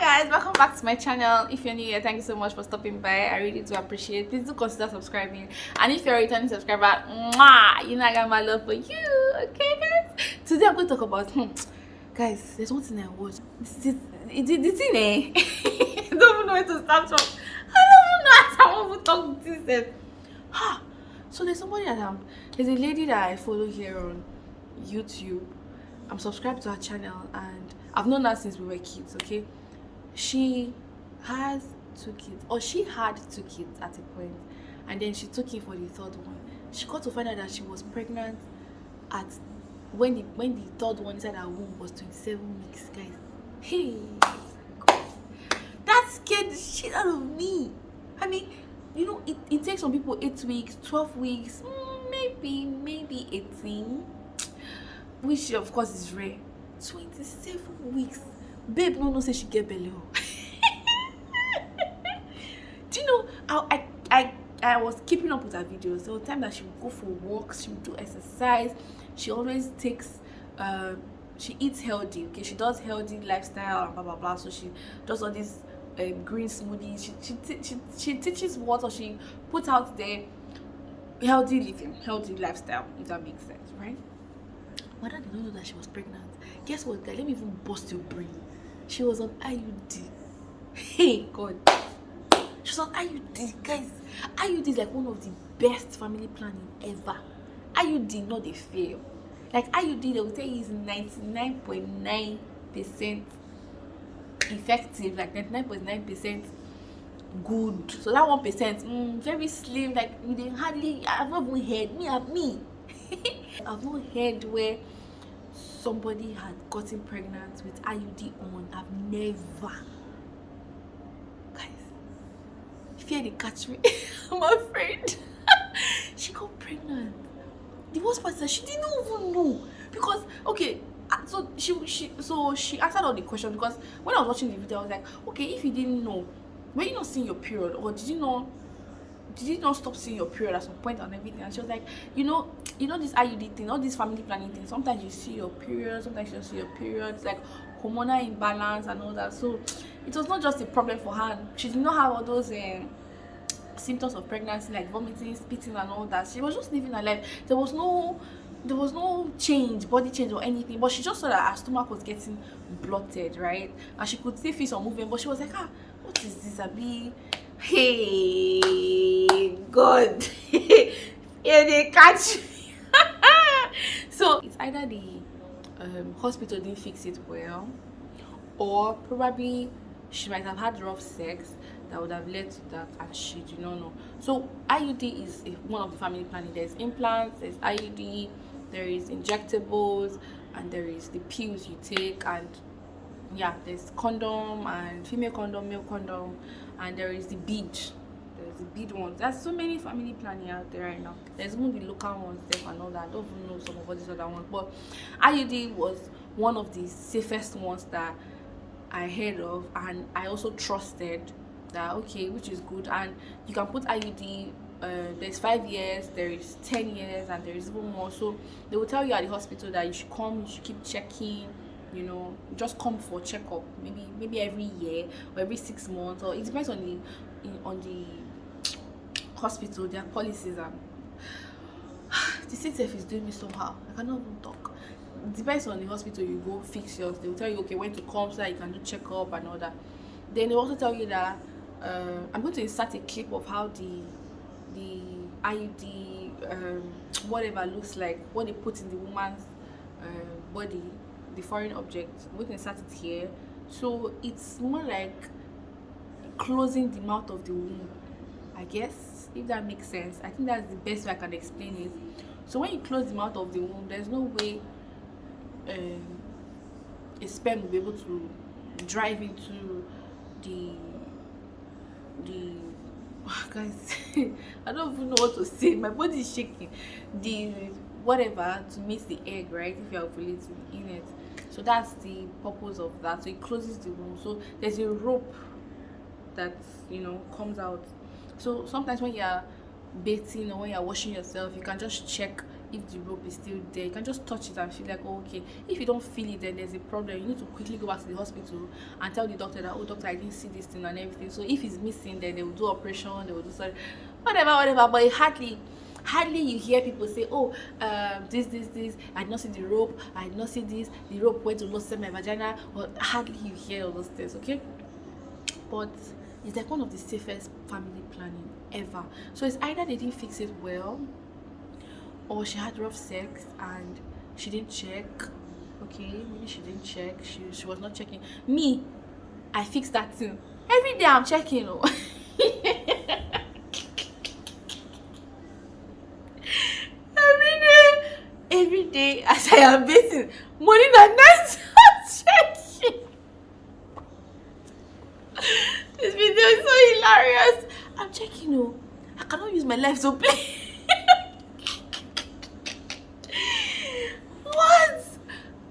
Guys, welcome back to my channel. If you're new here, thank you so much for stopping by. I really do appreciate it. Please do consider subscribing, and if you're a returning subscriber, mwah, you know I got my love for you. Okay guys, today I'm going to talk about guys, there's one thing I watched. This thing I don't even know where to start from. I don't even know how to talk this. So there's somebody that there's a lady that I follow here on YouTube. I'm subscribed to her channel and I've known her since we were kids. Okay, she has 2 kids, or she had 2 kids at a point, and then she took it for the 3rd one. She got to find out that she was pregnant at when the 3rd one inside her womb was 27 weeks, guys. Hey, that scared the shit out of me. I mean, you know, it takes some people 8 weeks, 12 weeks, maybe 18, which of course is rare. 27 weeks, babe no say she get belly. Do you know how I was keeping up with her videos? There was time that she would go for walks, she would do exercise, she always takes she eats healthy. Okay, she does healthy lifestyle and blah blah blah. So she does all these green smoothies. She teaches what, or she puts out there healthy living, healthy lifestyle, if that makes sense, right? Mother did not know that she was pregnant. Guess what, guys? Let me even bust your brain. She was on IUD. Hey God, she was on IUD, guys. IUD is like one of the best family planning ever. IUD, not they fail. Like IUD, they will tell you is 99.9% effective, like 99.9% good. So that 1%, very slim. Like you didn't hardly. I've not even heard me. I've not heard where somebody had gotten pregnant with IUD on. I've never. Guys, fear they catch me. I'm afraid. She got pregnant. The worst part is that she didn't even know, because okay, so she answered all the questions. Because when I was watching the video, I was like, okay, if you didn't know, were you not seeing your period, or did you not stop seeing your period at some point and everything? And she was like, you know this IUD thing, all this family planning thing, sometimes you see your period, sometimes you don't see your period. It's like hormonal imbalance and all that. So it was not just a problem for her. She did not have all those symptoms of pregnancy, like vomiting, spitting and all that. She was just living her life. There was no change, body change or anything, but she just saw that her stomach was getting bloated, right? And she could still feel some movement, but she was like, what is this? Abi, hey God. Yeah, they catch me. So it's either the hospital didn't fix it well, or probably she might have had rough sex that would have led to that, and she did not know. So IUD is one of the family planning. There's implants, there's IUD, there is injectables, and there is the pills you take, and yeah, there's condom and female condom, male condom, and there is the bead. There's the bead ones. There's so many family planning out there right now. There's even the local ones there and all that. I don't even know some of all these other ones, but IUD was one of the safest ones that I heard of, and I also trusted that, okay, which is good. And you can put IUD, there's 5 years, there is 10 years, and there is even more. So they will tell you at the hospital that you should come, you should keep checking, you know, just come for checkup, maybe every year or every 6 months, or it depends on the hospital, their policies. And the CTF is doing me somehow. I cannot even talk. It depends on the hospital you go fix yours. They will tell you, okay, when to come so that you can do checkup and all that. Then they also tell you that I'm going to insert a clip of how the IUD whatever looks like, what they put in the woman's body, the foreign object. We can insert it here. So it's more like closing the mouth of the womb, I guess, if that makes sense. I think that's the best way I can explain it. So when you close the mouth of the womb, there's no way a sperm will be able to drive into the guys, I don't even know what to say. My body is shaking. The whatever to meet the egg, right? If you are ovulating in it. So that's the purpose of that. So it closes the womb. So there's a rope that, you know, comes out. So sometimes when you're bathing or when you're washing yourself, you can just check if the rope is still there. You can just touch it and feel like, oh, okay. If you don't feel it, then there's a problem. You need to quickly go back to the hospital and tell the doctor that, oh, doctor, I didn't see this thing and everything. So if it's missing, then they will do operation, they will do sorry, whatever. But it hardly you hear people say, oh, this, I did not see the rope, I did not see this, the rope went to lose my vagina, or hardly you hear all those things, okay? But it's like one of the safest family planning ever. So it's either they didn't fix it well, or she had rough sex and she didn't check. Okay, maybe she didn't check, she was not checking. Me, I fixed that thing. Every day I'm checking, oh. Every day as I am bathing, morning and night, I'm checking. This video is so hilarious. I'm checking, oh. I cannot use my life to play. What?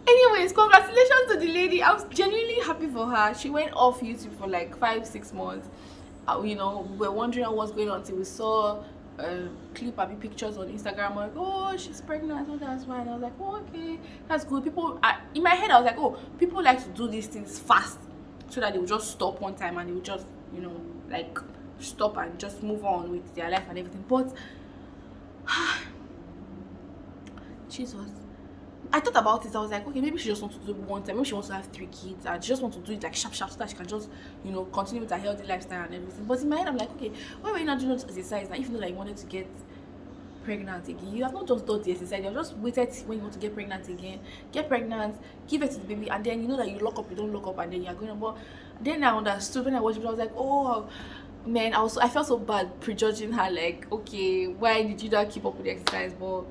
Anyways, congratulations to the lady. I was genuinely happy for her. She went off YouTube for like 5-6 months. We were wondering what's going on until we saw clip and pictures on Instagram. I'm like, oh, she's pregnant. Oh, that's fine. I was like, oh, okay, that's good. In my head, I was like, oh, people like to do these things fast so that they will just stop one time and they will just, like stop and just move on with their life and everything. But Jesus, I thought about it. I was like, okay, maybe she just wants to do it one time. Maybe she wants to have 3 kids and she just wants to do it like sharp so that she can just, continue with her healthy lifestyle and everything. But in my head, I'm like, okay, why were you not doing this exercise now? If you know that you wanted to get pregnant again, you have not just done the exercise. You have just waited when you want to get pregnant again. Get pregnant, give it to the baby, and then you know that you lock up, you don't lock up, and then you're going on. But then I understood when I watched it. I was like, oh man, I felt so bad prejudging her. Like, okay, why did you not keep up with the exercise? But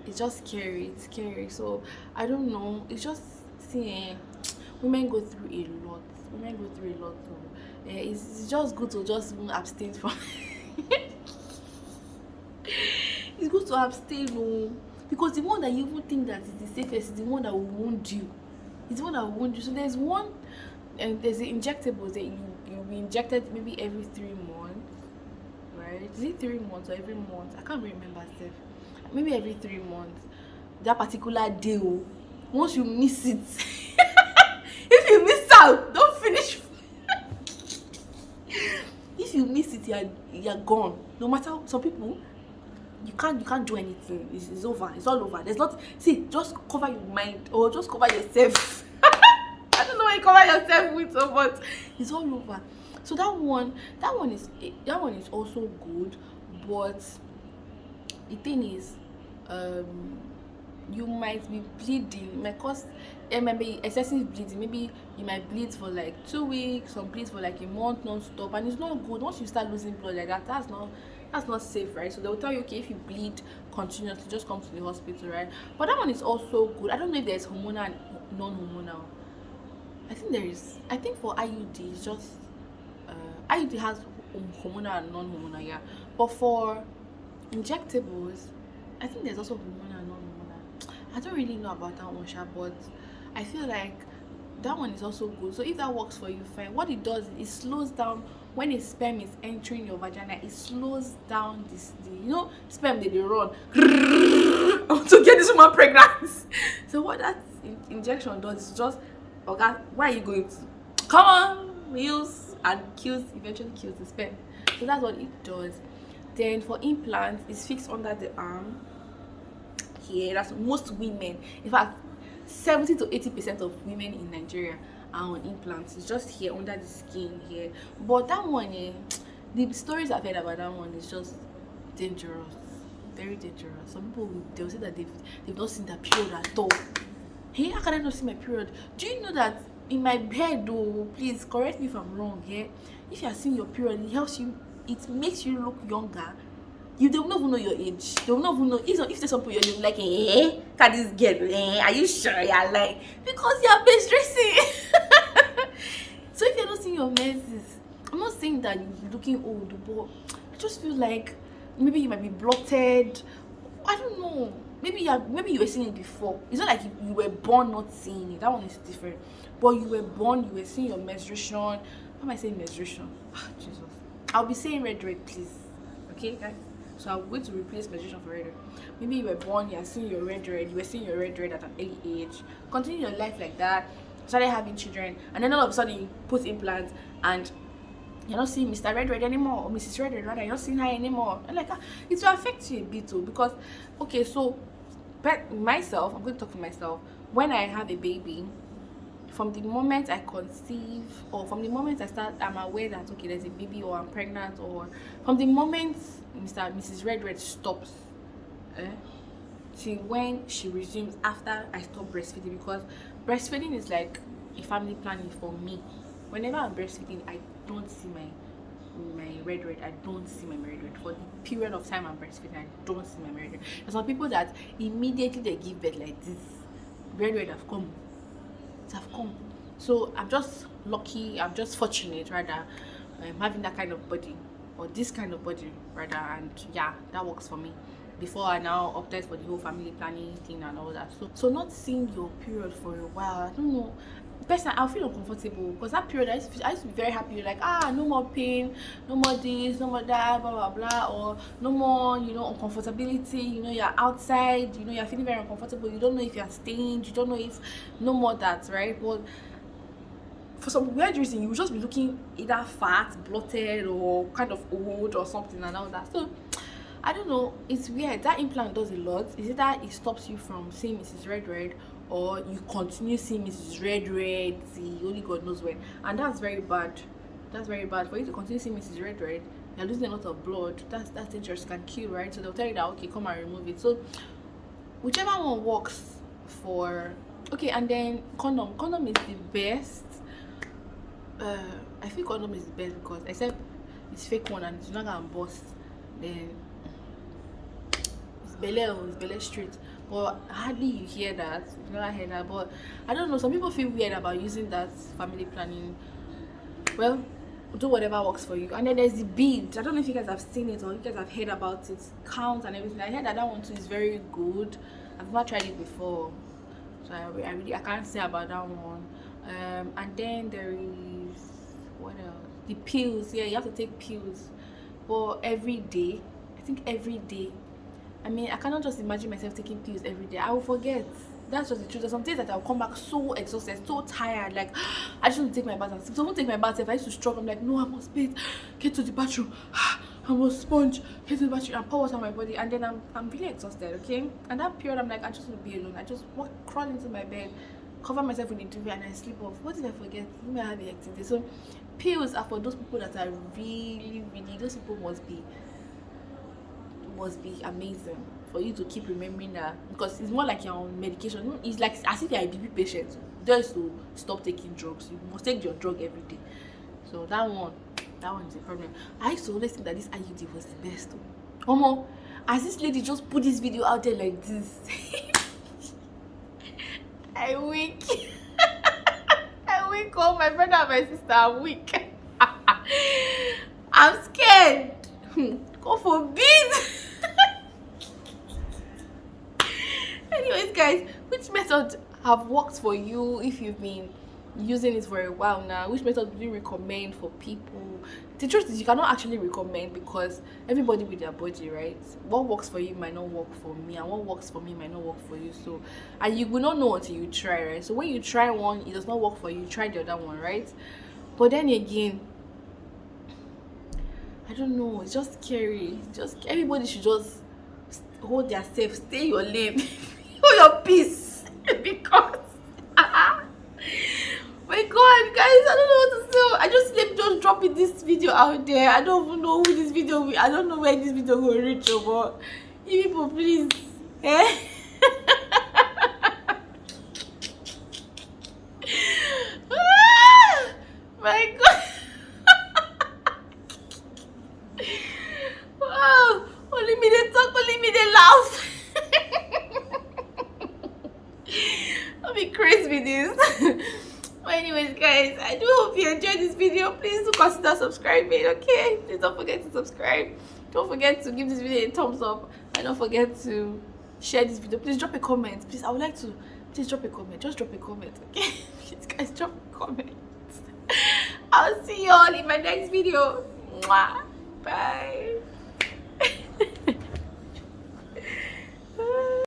it's just scary. It's scary. So I don't know. It's just women go through a lot. So it's just good to just abstain from. It's good to abstain, because the one that you even think that is the safest is the one that will wound you. It's the one that will wound you. So there's one, and there's the injectables that you'll be injected maybe every 3 months, right? Is it 3 months or every month? I can't remember, Steph. Maybe every 3 months. That particular day, once you miss it, if you miss out, don't finish. If you miss it, you're gone. No matter, some people, you can't do anything. It's over. It's all over. There's not, just cover your mind or just cover yourself. I don't know what you cover yourself with, but it's all over. So that one is also good, but the thing is, you might be bleeding. It might cause, it might be excessive bleeding. Maybe you might bleed for like 2 weeks, some bleed for like a month non-stop, and it's not good. Once you start losing blood like that, that's not safe, right? So they will tell you, okay, if you bleed continuously, just come to the hospital, right? But that one is also good. I don't know if there's hormonal and non-hormonal. I think there is. I think for IUD, it's just IUD has hormonal and non-hormonal, yeah. But for injectables, I think there's also hormonal and non-hormonal. I don't really know about that one, but I feel like that one is also good. So if that works for you, fine. What it does is it slows down when a sperm is entering your vagina. It slows down sperm they run to get this woman pregnant. So what that injection does is just, okay, why are you going to come on, use and eventually kills the sperm. So that's what it does. Then for implants, it's fixed under the arm here. That's most women, in fact 70 to 80% of women in Nigeria are on implants. It's just here under the skin here. But that one, the stories I've heard about that one is just dangerous, very dangerous. Some people they'll say that they've not seen their period at all. Hey, how can I not see my period? Do you know that in my bed, though, please correct me if I'm wrong here, if you are seeing your period, it helps you, it makes you look younger. They will not even know your age. They will not even know. If there's some people you're like, can this girl, are you sure you're like, because you're best dressing. So if you're not seeing your menses, I'm not saying that you're looking old, but I just feel like maybe you might be bloated. I don't know. Maybe you were seeing it before. It's not like you were born not seeing it. That one is different. But you were born, you were seeing your menstruation. How am I saying menstruation? Jesus. I'll be saying red, please. Okay, guys? So I'm going to replace menstruation for red red. Maybe you were born, you're seeing your red red, you were seeing your red red at an early age. Continue your life like that. Started having children, and then all of a sudden you put implants, and you're not seeing Mr. Red Red anymore, or Mrs. Red Red rather, you're not seeing her anymore. And like, it will affect you a bit too, because okay, so but myself, I'm going to talk for myself. When I have a baby, from the moment I conceive, or from the moment I'm aware that okay, there's a baby, or I'm pregnant, or from the moment Mrs. Red Red stops, till when she resumes after I stop breastfeeding, because breastfeeding is like a family planning for me. Whenever I'm breastfeeding, I don't see my red red. I don't see my red red for the period of time I'm breastfeeding. I don't see my red red. There's some people that immediately they give birth like this, red red have come. It have come. So I'm just lucky. I'm just fortunate rather, having that kind of body, or this kind of body rather, and yeah, that works for me. Before I now opted for the whole family planning thing and all that. So not seeing your period for a while, I don't know. Personally, I'll feel uncomfortable, because that period I used to be very happy, like no more pain, no more this, no more that, blah blah blah, or no more, uncomfortability, you're outside, you're feeling very uncomfortable, you don't know if you're stained, you don't know if, no more that, right? But for some weird reason, you will just be looking either fat, bloated, or kind of old or something and all that. So I don't know, it's weird. That implant does a lot. Is it that it stops you from seeing Mrs. Red Red, or you continue seeing Mrs. Red Red, see, only God knows when. And that's very bad. That's very bad. For you to continue seeing Mrs. Red Red, you're losing a lot of blood. That's dangerous, can kill, right? So they'll tell you that, okay, come and remove it. So whichever one works for, okay. And then condom is the best. I think condom is the best, because except it's fake one and it's not gonna bust, then it's belly straight. But hardly you hear that. You never hear that. But I don't know, some people feel weird about using that family planning. Well, do whatever works for you. And then there's the beads. I don't know if you guys have seen it, or you guys have heard about it, count and everything. I heard that one too is very good. I've not tried it before, so I can't say about that one. And then there is, what else? The pills. Yeah, you have to take pills, but every day. I think every day. I mean, I cannot just imagine myself taking pills every day. I will forget. That's just the truth. There's some days that I'll come back so exhausted, so tired, like I just want to take my bath. So I won't take my bath. If I used to struggle, I'm like, no, I must bathe, get to the bathroom, I must sponge, get to the bathroom, and pour water on my body, and then I'm really exhausted, okay? And that period, I'm like, I just want to be alone. I just crawl into my bed, cover myself with the duvet, and I sleep off. What did I forget? Maybe I have a hectic day. So pills are for those people that are really, really, those people must be amazing for you to keep remembering that, because it's more like you're on medication. It's like as if you're a BP patient. Just to stop taking drugs, you must take your drug every day. So that one is a problem. I used to always think that this IUD was the best. Homo, as this lady just put this video out there like this, I weak. I weak. Oh, my brother and my sister are weak. I'm scared. God forbid. Anyways, guys, which method have worked for you? If you've been using it for a while now, which method do you recommend for people? The truth is, you cannot actually recommend, because everybody with their body, right? What works for you might not work for me, and what works for me might not work for you. So, and you will not know until you try, right? So when you try one, it does not work for you, try the other one, right? But then again, I don't know, it's just scary. Just everybody should just hold their safe, stay your lane, hold your peace, because my God, guys, I don't know what to say. I just dropping this video out there. I don't even know who this video will. I don't know where this video will reach, but you people, please, my God. Wow, only me they talk, only me they laugh. I'll be crazy with this. But anyways, guys, I do hope you enjoyed this video. Please do consider subscribing, okay? Please don't forget to subscribe. Don't forget to give this video a thumbs up, and don't forget to share this video. Please drop a comment. Please, I would like to. Please drop a comment. Just drop a comment, okay? Please, guys, drop a comment. I'll see you all in my next video. Mwah. Bye.